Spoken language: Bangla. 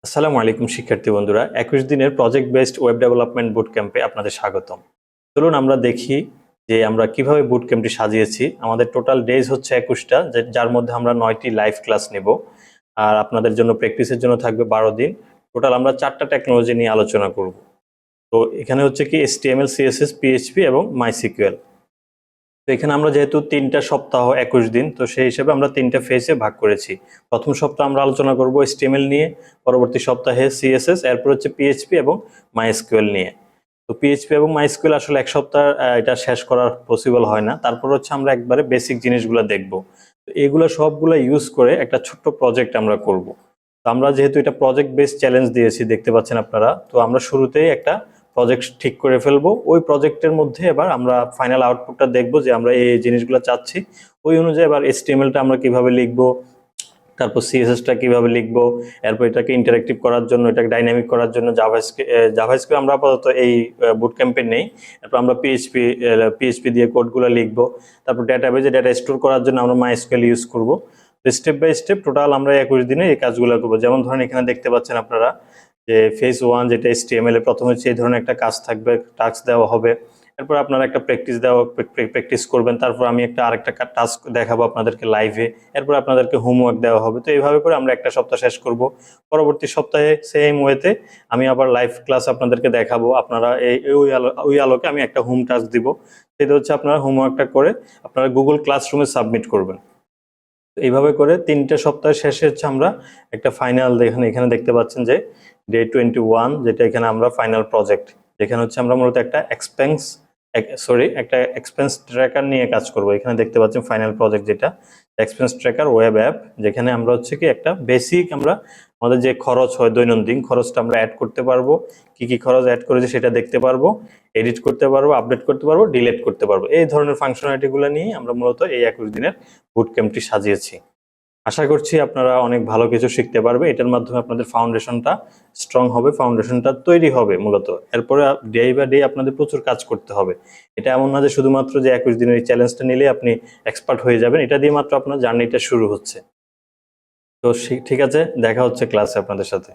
আসসালামু আলাইকুম শিক্ষার্থী বন্ধুরা, 21 দিনের প্রজেক্ট বেসড ওয়েব ডেভেলপমেন্ট বুট ক্যাম্পে আপনাদের স্বাগতম। চলুন আমরা দেখি যে আমরা কিভাবে বুট ক্যাম্পটি সাজিয়েছি। আমাদের টোটাল ডেজ হচ্ছে 21টা, যার মধ্যে আমরা 9টি লাইভ ক্লাস নেব। আর আপনাদের জন্য প্র্যাকটিসের জন্য থাকবে 12 দিন। টোটাল আমরা 4টা টেকনোলজি নিয়ে আলোচনা করব। তো এখানে হচ্ছে কি HTML, CSS, PHP এবং MySQL। তো এখানে আমরা যেহেতু 3টা সপ্তাহ 21 দিন, তো সেই হিসেবে আমরা 3টা ফেজে ভাগ করেছি। প্রথম সপ্তাহ আমরা আলোচনা করব HTML নিয়ে, পরবর্তী সপ্তাহে CSS, এরপর হচ্ছে PHP এবং MySQL নিয়ে। তো PHP এবং MySQL আসলে এক সপ্তাহ এটা শেষ করা পসিবল হয় না। তারপর হচ্ছে আমরা একবারে বেসিক জিনিসগুলো দেখব। তো এগুলো সবগুলো ইউজ করে একটা ছোট্ট প্রজেক্ট আমরা করব। তো আমরা যেহেতু এটা প্রজেক্ট বেস চ্যালেঞ্জ দিয়েছি, দেখতে পাচ্ছেন আপনারা, তো আমরা শুরুতেই একটা প্রজেক্ট ঠিক করে ফেলবো। ওই প্রজেক্টের মধ্যে এবার আমরা ফাইনাল আউটপুটটা দেখবো যে আমরা এই জিনিসগুলো চাচ্ছি। ওই অনুযায়ী এবার HTML টা আমরা কিভাবে লিখবো, তারপর CSS টা কিভাবে লিখবো, এরপর এটাকে ইন্টারেক্টিভ করার জন্য, এটাকে ডাইনামিক করার জন্য জাভাস্ক্রিপ্ট আমরা আপাতত এই বুট ক্যাম্পে নেই। এরপর আমরা PHP দিয়ে কোডগুলো লিখবো। তারপর ডেটাবেজে ডেটা স্টোর করার জন্য আমরা MySQL ইউজ করবো। স্টেপ বাই স্টেপ টোটাল আমরা 21 দিনে এই কাজগুলো করবো। যেমন ধরেন এখানে দেখতে পাচ্ছেন আপনারা যে ফেজ 1 যেটা HTML এ প্রথমে হচ্ছে এই ধরনের একটা কাজ থাকবে, টাস্ক দেওয়া হবে। এরপর আপনারা একটা প্র্যাকটিস করবেন। তারপর আমি আরেকটা টাস্ক দেখাবো আপনাদেরকে লাইভে। এরপর আপনাদেরকে হোমওয়ার্ক দেওয়া হবে। তো এইভাবে করে আমরা একটা সপ্তাহ শেষ করব। পরবর্তী সপ্তাহে সেম ওয়েতে আমি আবার লাইভ ক্লাস আপনাদেরকে দেখাবো। আপনারা ওই আলোকে আমি একটা হোম টাস্ক দিব। সেটা হচ্ছে আপনারা হোমওয়ার্কটা করে আপনারা গুগল ক্লাসরুমে সাবমিট করবেন। এইভাবে করে 3টে সপ্তাহ শেষে হচ্ছে আমরা একটা ফাইনাল, এখানে দেখতে পাচ্ছেন যে ডে 21, যেটা এখানে আমরা ফাইনাল প্রজেক্ট, যেখানে হচ্ছে আমরা মূলত একটা এক্সপেন্স ট্র্যাকার নিয়ে কাজ করব। এখানে দেখতে পাচ্ছেন ফাইনাল প্রজেক্ট, যেটা এক্সপেন্স ট্র্যাকার ওয়েব অ্যাপ, যেখানে আমরা হচ্ছে কি একটা বেসিক আমরা আমাদের যে খরচ হয় দৈনন্দিন খরচটা আমরা অ্যাড করতে পারবো। কি কি খরচ অ্যাড করেছে সেটা দেখতে পারবো, এডিট করতে পারবো, আপডেট করতে পারবো, ডিলিট করতে পারবো। এই ধরনের ফাংশনালিটিগুলো নিয়ে আমরা মূলত এই 21 দিনের বুট ক্যাম্পটি সাজিয়েছি। আশা করছি আপনারা অনেক ভালো কিছু শিখতে পারবে। এটার মাধ্যমে আপনাদের ফাউন্ডেশনটা স্ট্রং হবে, ফাউন্ডেশনটা তৈরি হবে মূলত। এরপরে ডে বাই ডে আপনাদের প্রচুর কাজ করতে হবে। এটা এমন না যে শুধুমাত্র যে 21 দিনের এই চ্যালেঞ্জটা নিলে আপনি এক্সপার্ট হয়ে যাবেন। এটা দিয়ে মাত্র আপনার জার্নিটা শুরু হচ্ছে। তো ঠিক আছে, দেখা হচ্ছে ক্লাসে আপনাদের সাথে।